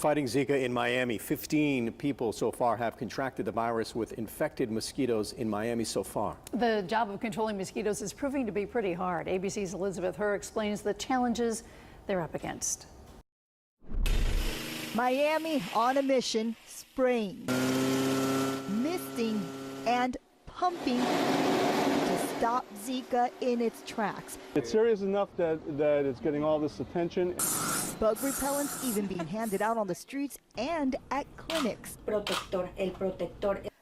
Fighting Zika in Miami. 15 people so far have contracted the virus with infected mosquitoes in Miami so far. The job of controlling mosquitoes is proving to be pretty hard. ABC's Elizabeth Herr explains the challenges they're up against. Miami on a mission, spraying, misting, and pumping to stop Zika in its tracks. It's serious enough that it's getting all this attention. Bug repellents even being handed out on the streets and at clinics.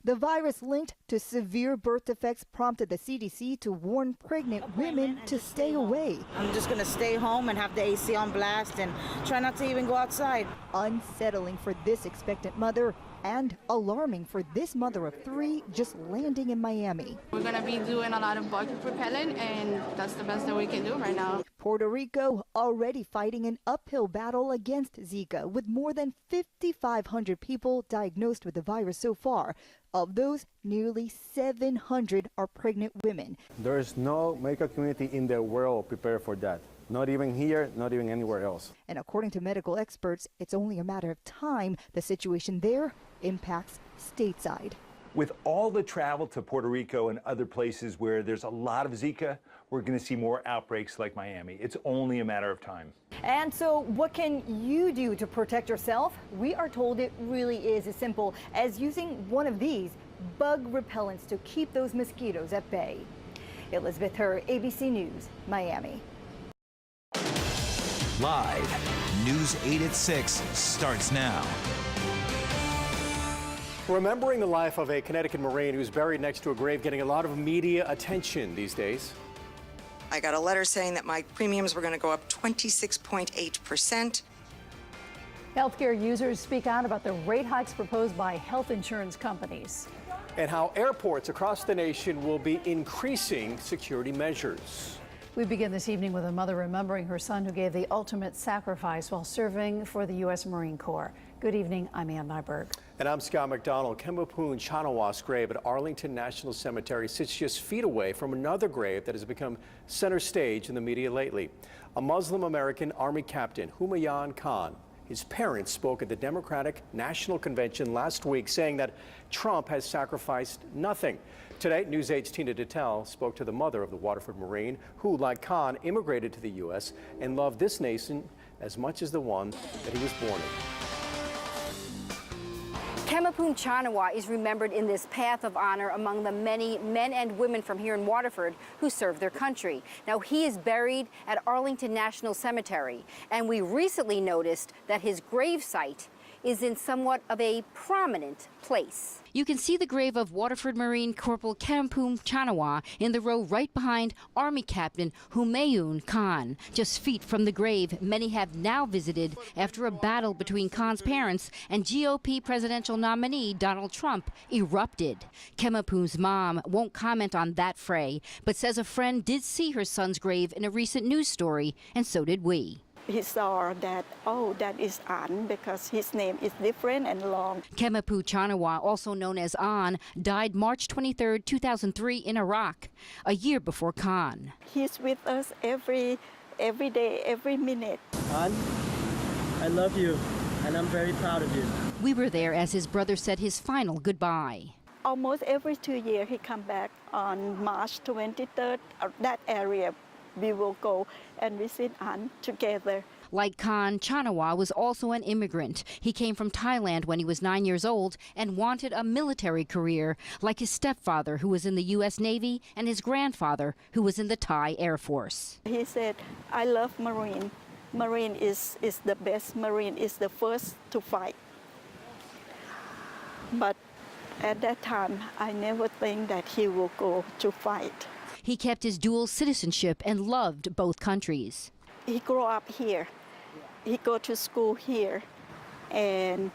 The virus linked to severe birth defects prompted the CDC to warn pregnant women to stay away. I'm just going to stay home and have the AC on blast and try not to even go outside. Unsettling for this expectant mother and alarming for this mother of 3 just landing in Miami. We're going to be doing a lot of bug repellent, and that's the best that we can do right now. Puerto Rico already fighting an uphill battle against Zika, with more than 5,500 people diagnosed with the virus so far. Of those, nearly 700 are pregnant women. There is no medical community in the world prepared for that. Not even here, not even anywhere else. And according to medical experts, it's only a matter of time the situation there impacts stateside. With all the travel to Puerto Rico and other places where there's a lot of Zika, we're going to see more outbreaks like Miami. It's only a matter of time. And so what can you do to protect yourself? We are told it really is as simple as using one of these bug repellents to keep those mosquitoes at bay. Elizabeth Herr, ABC News, Miami. Live, News 8 at 6 starts now. Remembering the life of a Connecticut Marine who's buried next to a grave getting a lot of media attention these days. I got a letter saying that my premiums were going to go up 26.8%. Healthcare users speak out about the rate hikes proposed by health insurance companies. And how airports across the nation will be increasing security measures. We begin this evening with a mother remembering her son who gave the ultimate sacrifice while serving for the U.S. Marine Corps. Good evening, I'm Ann Nyberg. And I'm Scott McDonald. Kemapoon Chanawa's grave at Arlington National Cemetery sits just feet away from another grave that has become center stage in the media lately. A Muslim American Army captain, Humayun Khan. His parents spoke at the Democratic National Convention last week saying that Trump has sacrificed nothing. Today, News 8's Tina Dittel spoke to the mother of the Waterford Marine who, like Khan, immigrated to the U.S. and loved this nation as much as the one that he was born in. Kemapoon Chanawa is remembered in this path of honor among the many men and women from here in Waterford who served their country. Now, he is buried at Arlington National Cemetery, and we recently noticed that his gravesite is in somewhat of a prominent place. You can see the grave of Waterford Marine Corporal Kemapoon Chanawa in the row right behind Army Captain Humayun Khan. Just feet from the grave many have now visited after a battle between Khan's parents and GOP presidential nominee Donald Trump erupted. Kemapoon's mom won't comment on that fray, but says a friend did see her son's grave in a recent news story, and so did we. He saw that, oh, that is An, because his name is different and long. Kemapoon Chanawa, also known as An, died March 23, 2003 in Iraq, a year before Khan. He's with us every day, every minute. An, I love you, and I'm very proud of you. We were there as his brother said his final goodbye. Almost every 2 years he come back on March 23rd, that area. We will go and visit An together. Like Khan, Chanawa was also an immigrant. He came from Thailand when he was 9 years old and wanted a military career, like his stepfather, who was in the U.S. Navy, and his grandfather, who was in the Thai Air Force. He said, I love Marine. Marine is the best. Marine is the first to fight. But at that time, I never think that he will go to fight. He kept his dual citizenship and loved both countries. He grew up here. He go to school here, and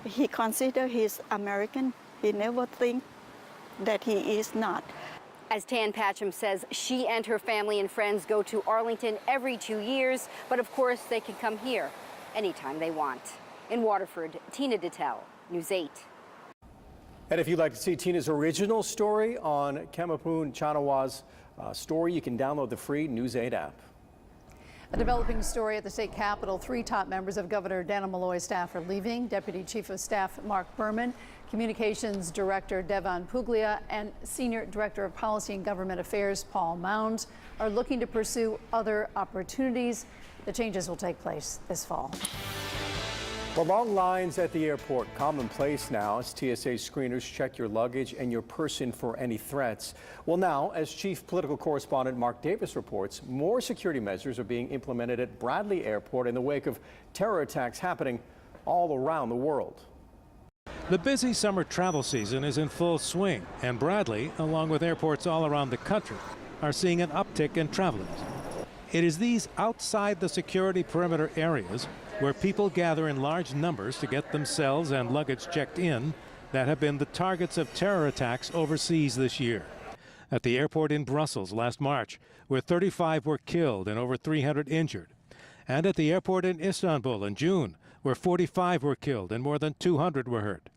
he consider he's American. He never think that he is not. As Tan Patcham says, she and her family and friends go to Arlington every 2 years, but of course they can come here anytime they want. In Waterford, Tina Dittel, News 8. And if you'd like to see Tina's original story on Kemapoon Chanawa's story, you can download the free News 8 app. A developing story at the state capitol. 3 top members of Governor Dannel Malloy's staff are leaving. Deputy Chief of Staff Mark Berman, Communications Director Devon Puglia, and Senior Director of Policy and Government Affairs Paul Mounds are looking to pursue other opportunities. The changes will take place this fall. Well, long lines at the airport, commonplace now as TSA screeners check your luggage and your person for any threats. Well, now, as Chief Political Correspondent Mark Davis reports, more security measures are being implemented at Bradley Airport in the wake of terror attacks happening all around the world. The busy summer travel season is in full swing, and Bradley, along with airports all around the country, are seeing an uptick in travelers. It is these outside the security perimeter areas where people gather in large numbers to get themselves and luggage checked in that have been the targets of terror attacks overseas this year. At the airport in Brussels last March, where 35 were killed and over 300 injured. And at the airport in Istanbul in June, where 45 were killed and more than 200 were hurt.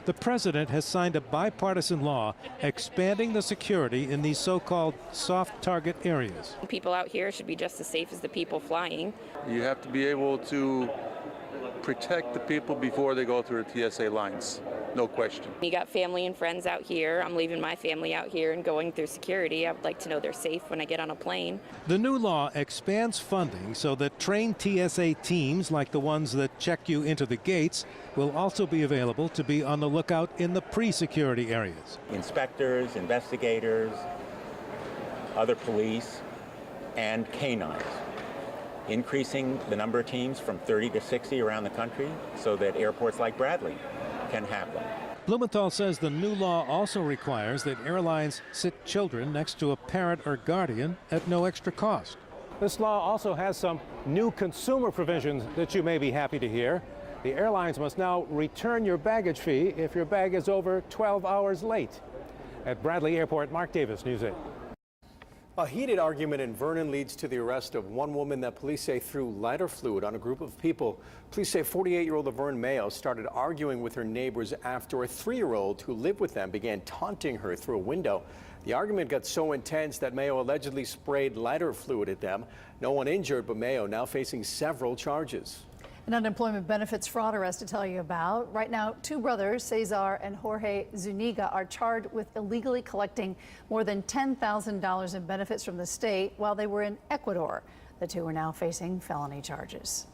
The president has signed a bipartisan law expanding the security in these so-called soft target areas. People out here should be just as safe as the people flying. You have to be able to protect the people before they go through the TSA lines, no question. You got family and friends out here. I'm leaving my family out here and going through security. I would like to know they're safe when I get on a plane. The new law expands funding so that trained TSA teams like the ones that check you into the gates will also be available to be on the lookout in the pre-security areas. Inspectors, investigators, other police, and canines. Increasing the number of teams from 30 to 60 around the country so that airports like Bradley can have them. Blumenthal says the new law also requires that airlines sit children next to a parent or guardian at no extra cost. This law also has some new consumer provisions that you may be happy to hear. The airlines must now return your baggage fee if your bag is over 12 hours late. At Bradley Airport, Mark Davis, News 8. A heated argument in Vernon leads to the arrest of one woman that police say threw lighter fluid on a group of people. Police say 48-year-old Laverne Mayo started arguing with her neighbors after a 3-year-old who lived with them began taunting her through a window. The argument got so intense that Mayo allegedly sprayed lighter fluid at them. No one injured, but Mayo now facing several charges. An unemployment benefits fraud arrest to tell you about. Right now, 2 brothers, Cesar and Jorge Zuniga, are charged with illegally collecting more than $10,000 in benefits from the state while they were in Ecuador. The 2 are now facing felony charges.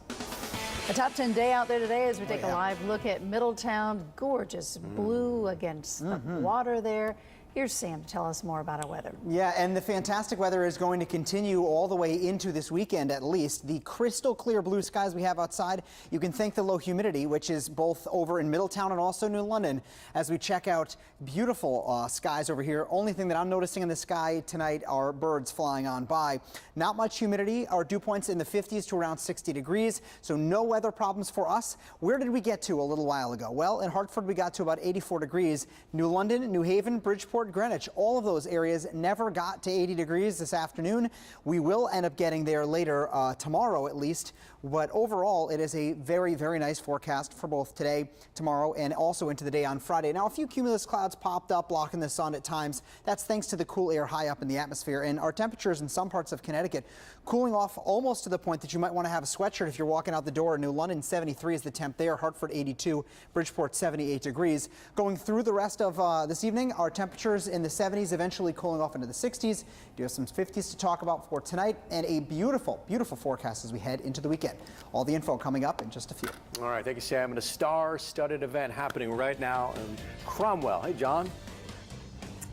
A top 10 day out there today as we take a live look at Middletown. Gorgeous blue against the water there. Here's Sam to tell us more about our weather. Yeah, and the fantastic weather is going to continue all the way into this weekend at least. The crystal clear blue skies we have outside, you can thank the low humidity, which is both over in Middletown and also New London, as we check out beautiful skies over here. Only thing that I'm noticing in the sky tonight are birds flying on by. Not much humidity. Our dew points in the 50s to around 60 degrees, so no weather problems for us. Where did we get to a little while ago? Well, in Hartford, we got to about 84 degrees. New London, New Haven, Bridgeport, Greenwich, all of those areas never got to 80 degrees this afternoon. We will end up getting there later tomorrow at least, but overall it is a very, very nice forecast for both today, tomorrow, and also into the day on Friday. Now, a few cumulus clouds popped up blocking the sun at times. That's thanks to the cool air high up in the atmosphere, and our temperatures in some parts of Connecticut cooling off almost to the point that you might want to have a sweatshirt if you're walking out the door. New London 73 is the temp there, Hartford 82, Bridgeport 78 degrees. Going through the rest of this evening, our temperatures in the 70s, eventually cooling off into the 60s. Do have some 50s to talk about for tonight, and a beautiful, beautiful forecast as we head into the weekend. All the info coming up in just a few. All right, thank you, Sam. And a star-studded event happening right now in Cromwell. Hey, John.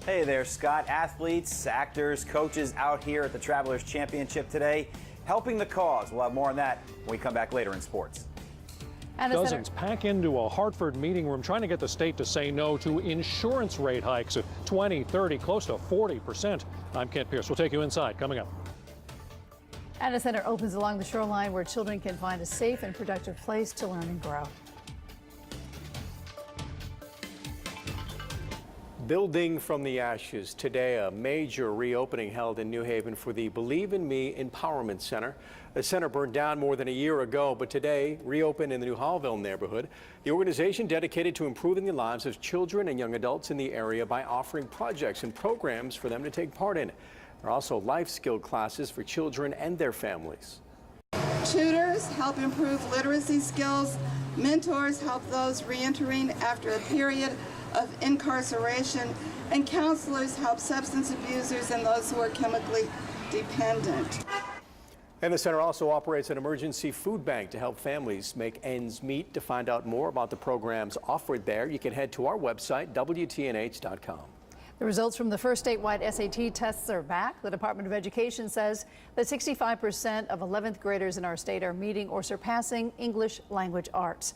Hey there, Scott. Athletes, actors, coaches out here at the Travelers Championship today, helping the cause. We'll have more on that when we come back later in sports. Dozens pack into a Hartford meeting room trying to get the state to say no to insurance rate hikes of 20, 30, close to 40%. I'm Kent Pierce. We'll take you inside coming up. And a center opens along the shoreline where children can find a safe and productive place to learn and grow. Building from the ashes. Today, a major reopening held in New Haven for the Believe in Me Empowerment Center. The center burned down more than a year ago, but today reopened in the New Hallville neighborhood. The organization dedicated to improving the lives of children and young adults in the area by offering projects and programs for them to take part in. There are also life skill classes for children and their families. Tutors help improve literacy skills. Mentors help those reentering after a period of incarceration. And counselors help substance abusers and those who are chemically dependent. And the center also operates an emergency food bank to help families make ends meet. To find out more about the programs offered there, you can head to our website, WTNH.com. The results from the first statewide SAT tests are back. The Department of Education says that 65% of 11th graders in our state are meeting or surpassing English language arts.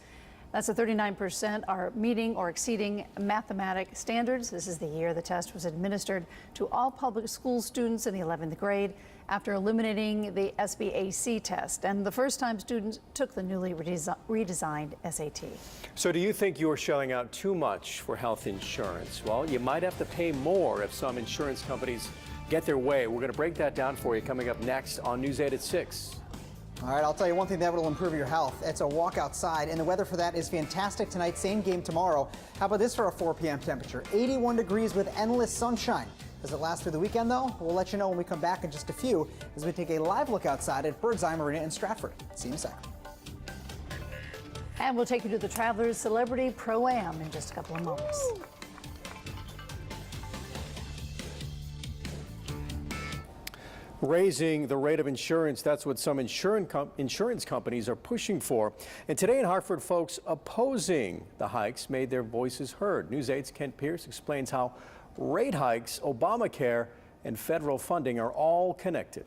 That's a 39% are meeting or exceeding mathematic standards. This is the year the test was administered to all public school students in the 11th grade after eliminating the SBAC test, and the first time students took the newly redesigned SAT. So do you think you are shelling out too much for health insurance? Well, you might have to pay more if some insurance companies get their way. We're going to break that down for you coming up next on News 8 at 6. All right, I'll tell you one thing that will improve your health. It's a walk outside, and the weather for that is fantastic tonight. Same game tomorrow. How about this for a 4 p.m. temperature? 81 degrees with endless sunshine. Does it last through the weekend, though? We'll let you know when we come back in just a few as we take a live look outside at Bird's Eye Marina in Stratford. See you in a second. And we'll take you to the Travelers Celebrity Pro-Am in just a couple of moments. Raising the rate of insurance, that's what some insurance companies are pushing for. And today in Hartford, folks opposing the hikes made their voices heard. News 8's Kent Pierce explains how rate hikes, Obamacare, and federal funding are all connected.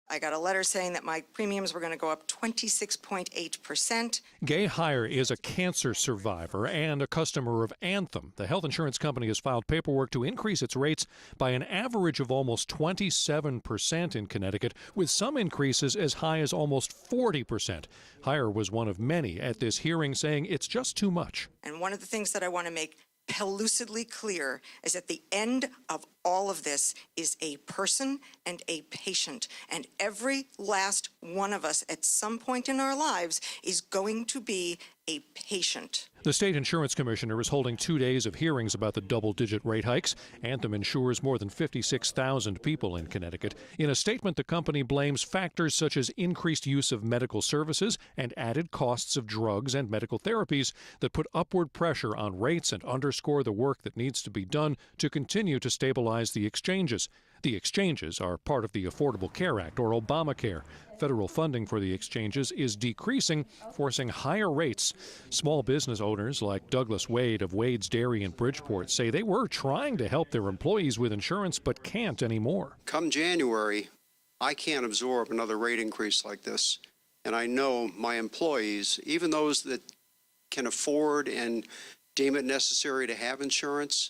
I got a letter saying that my premiums were going to go up 26.8%. Gay Heyer is a cancer survivor and a customer of Anthem. The health insurance company has filed paperwork to increase its rates by an average of almost 27% in Connecticut, with some increases as high as almost 40%. Heyer was one of many at this hearing saying it's just too much. And one of the things that I want to make pellucidly clear is at the end of all of this is a person and a patient, and every last one of us at some point in our lives is going to be a patient. The state insurance commissioner is holding 2 days of hearings about the double-digit rate hikes. Anthem insures more than 56,000 people in Connecticut. In a statement, the company blames factors such as increased use of medical services and added costs of drugs and medical therapies that put upward pressure on rates and underscore the work that needs to be done to continue to stabilize the exchanges. The exchanges are part of the Affordable Care Act, or Obamacare. Federal funding for the exchanges is decreasing, forcing higher rates. Small business owners like Douglas Wade of Wade's Dairy in Bridgeport say they were trying to help their employees with insurance but can't anymore. Come January, I can't absorb another rate increase like this. And I know my employees, even those that can afford and deem it necessary to have insurance,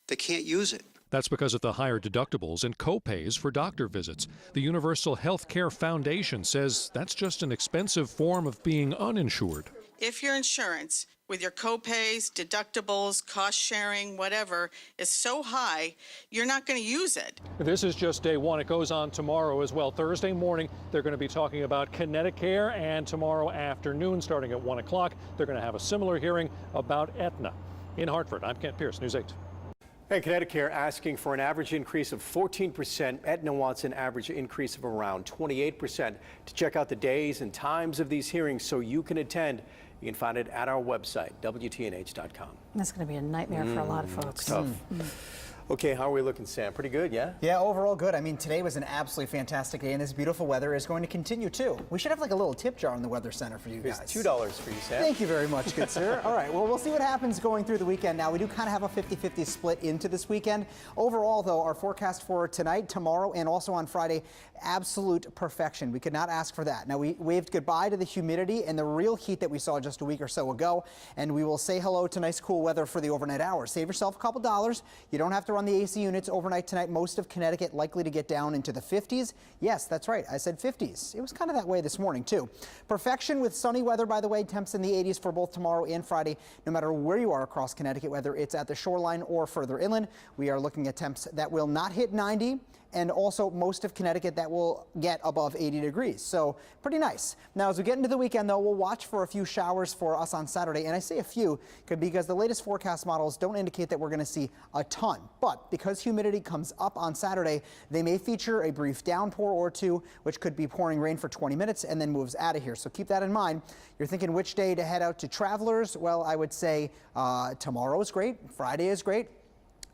they can't use it. That's because of the higher deductibles and co-pays for doctor visits. The Universal Health Care Foundation says that's just an expensive form of being uninsured. If your insurance, with your co-pays, deductibles, cost sharing, whatever, is so high, you're not going to use it. This is just day one. It goes on tomorrow as well. Thursday morning, they're going to be talking about Connecticut, and tomorrow afternoon, starting at 1 o'clock, they're going to have a similar hearing about Aetna. In Hartford, I'm Kent Pierce, News 8. And Connecticut asking for an average increase of 14%. Aetna wants an average increase of around 28%. To check out the days and times of these hearings so you can attend, you can find it at our website, WTNH.com. That's going to be a nightmare for a lot of folks. Tough. Okay, how are we looking, Sam? Pretty good, yeah? Yeah, overall good. I mean, today was an absolutely fantastic day, and this beautiful weather is going to continue, too. We should have like a little tip jar in the Weather Center for you guys. It's $2 for you, Sam. Thank you very much, good sir. All right, well, we'll see what happens going through the weekend. Now, we do kind of have a 50-50 split into this weekend. Overall, though, our forecast for tonight, tomorrow, and also on Friday, absolute perfection. We could not ask for that. Now, we waved goodbye to the humidity and the real heat that we saw just a week or so ago, and we will say hello to nice, cool weather for the overnight hours. Save yourself a couple dollars. You don't have to run the AC units overnight tonight. Most of Connecticut likely to get down into the 50s. Yes, that's right. I said 50s. It was kind of that way this morning, too. Perfection with sunny weather, by the way. Temps in the 80s for both tomorrow and Friday, no matter where you are across Connecticut, whether it's at the shoreline or further inland. We are looking at temps that will not hit 90 and also most of Connecticut that will get above 80 degrees. So pretty nice. Now, as we get into the weekend, though, we'll watch for a few showers for us on Saturday. And I say a few because the latest forecast models don't indicate that we're going to see a ton. But because humidity comes up on Saturday, they may feature a brief downpour or two, which could be pouring rain for 20 minutes and then moves out of here. So keep that in mind. You're thinking which day to head out to Travelers? Well, I would say tomorrow is great. Friday is great.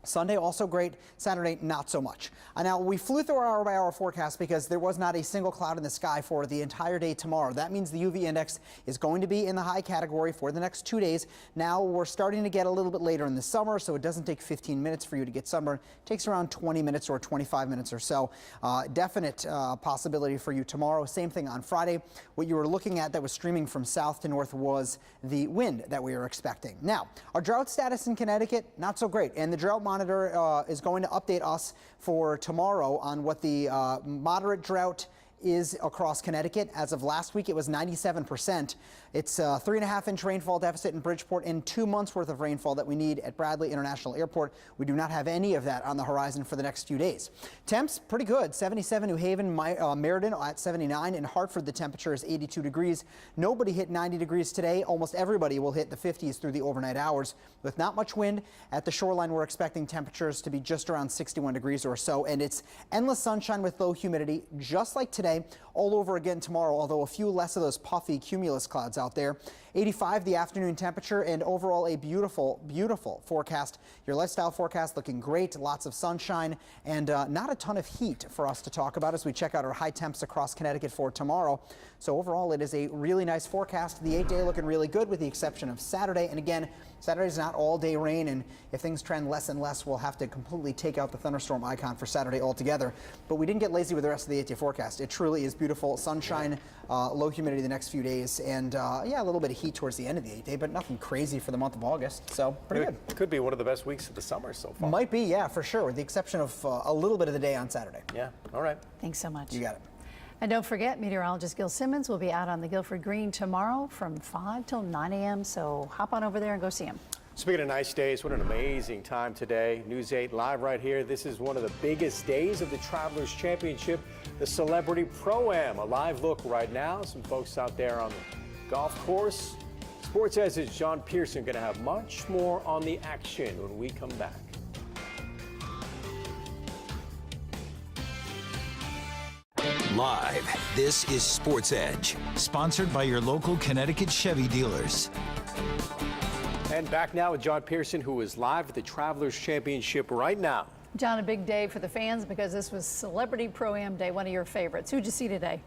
Sunday also great. Saturday not so much. Now we flew through our hour-by-hour forecast because there was not a single cloud in the sky for the entire day tomorrow. That means the UV index is going to be in the high category for the next 2 days. Now we're starting to get a little bit later in the summer, so it doesn't take 15 minutes for you to get sunburned. It takes around 20 minutes or 25 minutes or so. Definite possibility for you tomorrow. Same thing on Friday. What you were looking at that was streaming from south to north was the wind that we were expecting. Now, our drought status in Connecticut, not so great, and the drought monitor is going to update us for tomorrow on what the moderate drought is across Connecticut. As of last week, it was 97%. It's a 3.5-inch rainfall deficit in Bridgeport and 2 months worth of rainfall that we need at Bradley International Airport. We do not have any of that on the horizon for the next few days. Temps, pretty good. 77 New Haven, Meriden at 79. In Hartford, the temperature is 82 degrees. Nobody hit 90 degrees today. Almost everybody will hit the 50s through the overnight hours. With not much wind at the shoreline, we're expecting temperatures to be just around 61 degrees or so. And it's endless sunshine with low humidity, just like today. All over again tomorrow, although a few less of those puffy cumulus clouds out there. 85 the afternoon temperature, and overall a beautiful, beautiful forecast. Your lifestyle forecast looking great, lots of sunshine, and not a ton of heat for us to talk about as we check out our high temps across Connecticut for tomorrow. So overall, it is a really nice forecast. The 8-day looking really good with the exception of Saturday. And again, Saturday's not all day rain, and if things trend less and less, we'll have to completely take out the thunderstorm icon for Saturday altogether. But we didn't get lazy with the rest of the 8-day forecast. It truly is beautiful. Sunshine, low humidity the next few days, and yeah, a little bit of heat towards the end of the 8-day, but nothing crazy for the month of August. So pretty good. Could be one of the best weeks of the summer so far. Might be, yeah, for sure, with the exception of a little bit of the day on Saturday. Yeah, all right. Thanks so much. You got it. And don't forget, meteorologist Gil Simmons will be out on the Guilford Green tomorrow from 5 till 9 a.m., so hop on over there and go see him. Speaking of nice days, what an amazing time today. News 8 live right here. This is one of the biggest days of the Travelers Championship, the Celebrity Pro-Am. A live look right now. Some folks out there on the golf course. Sports Edge's John Pearson going to have much more on the action when we come back. Live, this is Sports Edge, sponsored by your local Connecticut Chevy dealers. And back now with John Pearson, who is live at the Travelers Championship right now. John, a big day for the fans because this was Celebrity Pro-Am Day, one of your favorites. Who'd you see today?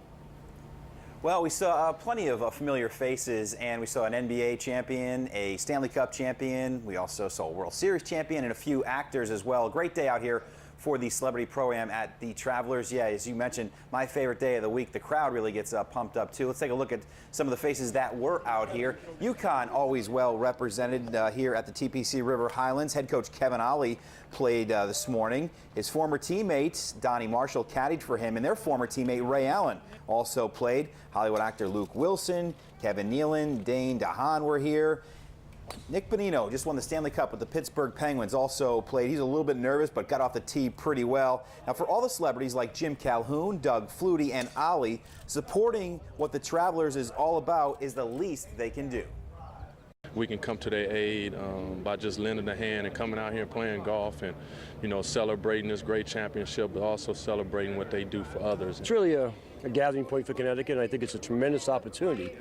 Well, we saw plenty of familiar faces, and we saw an NBA champion, a Stanley Cup champion. We also saw a World Series champion and a few actors as well. Great day out here for the Celebrity Pro-Am at the Travelers. Yeah, as you mentioned, my favorite day of the week. The crowd really gets pumped up, too. Let's take a look at some of the faces that were out here. UConn always well represented here at the TPC River Highlands. Head coach Kevin Ollie played this morning. His former teammate, Donnie Marshall, caddied for him, and their former teammate, Ray Allen, also played. Hollywood actor Luke Wilson, Kevin Nealon, Dane DeHaan were here. Nick Bonino just won the Stanley Cup with the Pittsburgh Penguins, also played. He's a little bit nervous, but got off the tee pretty well. Now, for all the celebrities like Jim Calhoun, Doug Flutie, and Ollie, supporting what the Travelers is all about is the least they can do. We can come to their aid by just lending a hand and coming out here and playing golf and, you know, celebrating this great championship, but also celebrating what they do for others. It's really a gathering point for Connecticut, and I think it's a tremendous opportunity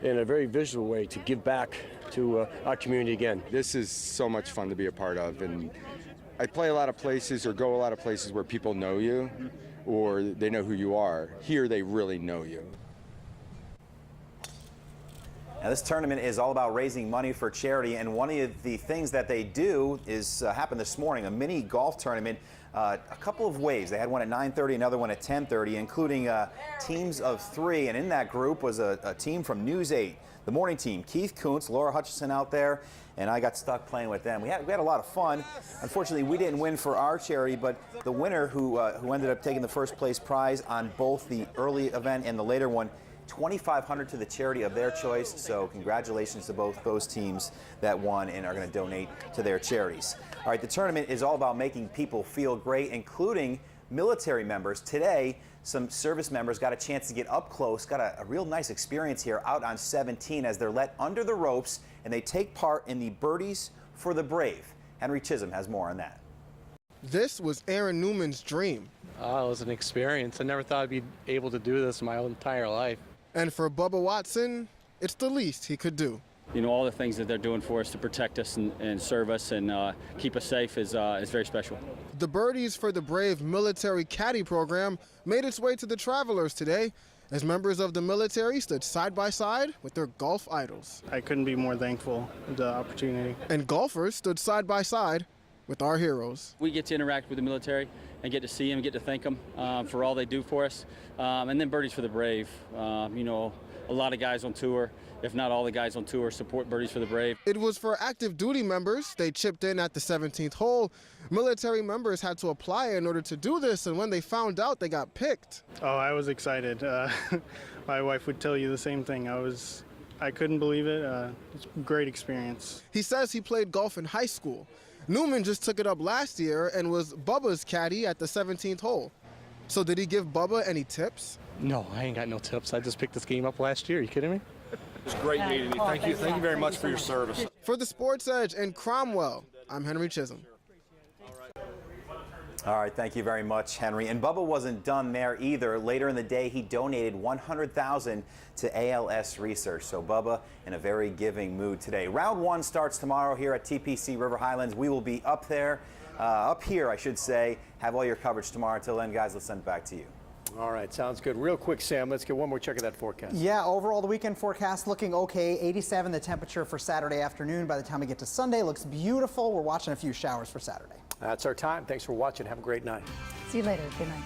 in a very visual way to give back to our community again. This is so much fun to be a part of, and I play a lot of places or go a lot of places where people know you or they know who you are. Here they really know you. Now, this tournament is all about raising money for charity, and one of the things that they do is happened this morning, a mini golf tournament, a couple of waves. They had one at 9:30, another one at 10:30, including teams of 3, and in that group was a team from News 8, the morning team. Keith Kuntz, Laura Hutchison out there, and I got stuck playing with them. We had a lot of fun. Unfortunately, we didn't win for our charity, but the winner who ended up taking the first place prize on both the early event and the later one, $2,500 to the charity of their choice. So congratulations to both those teams that won and are going to donate to their charities. All right, the tournament is all about making people feel great, including military members. Today, some service members got a chance to get up close, got a real nice experience here out on 17 as they're let under the ropes and they take part in the Birdies for the Brave. Henry Chisholm has more on that. This was Aaron Newman's dream. Oh, it was an experience. I never thought I'd be able to do this my entire life. And for Bubba Watson, it's the least he could do. You know, all the things that they're doing for us to protect us and serve us and keep us safe is very special. The Birdies for the Brave military caddy program made its way to the Travelers today as members of the military stood side by side with their golf idols. I couldn't be more thankful for the opportunity. And golfers stood side by side with our heroes. We get to interact with the military and get to see them, get to thank them for all they do for us. And then Birdies for the Brave. You know, a lot of guys on tour, if not all the guys on tour, support Birdies for the Brave. It was for active duty members. They chipped in at the 17th hole. Military members had to apply in order to do this, and when they found out, they got picked. Oh, I was excited. My wife would tell you the same thing. I couldn't believe it. It's a great experience. He says he played golf in high school. Newman just took it up last year and was Bubba's caddy at the 17th hole. So did he give Bubba any tips? No, I ain't got no tips. I just picked this game up last year. Are you kidding me? It was great meeting you. Thank you very much for your service. For the Sports Edge in Cromwell, I'm Henry Chisholm. All right, thank you very much, Henry. And Bubba wasn't done there either. Later in the day, he donated $100,000 to ALS research. So Bubba in a very giving mood today. Round 1 starts tomorrow here at TPC River Highlands. We will be up here, I should say. Have all your coverage tomorrow. Until then, guys, let's send it back to you. All right, sounds good. Real quick, Sam, let's get one more check of that forecast. Yeah, overall the weekend forecast looking okay. 87 the temperature for Saturday afternoon. By the time we get to Sunday, looks beautiful. We're watching a few showers for Saturday. That's our time. Thanks for watching. Have a great night. See you later. Good night.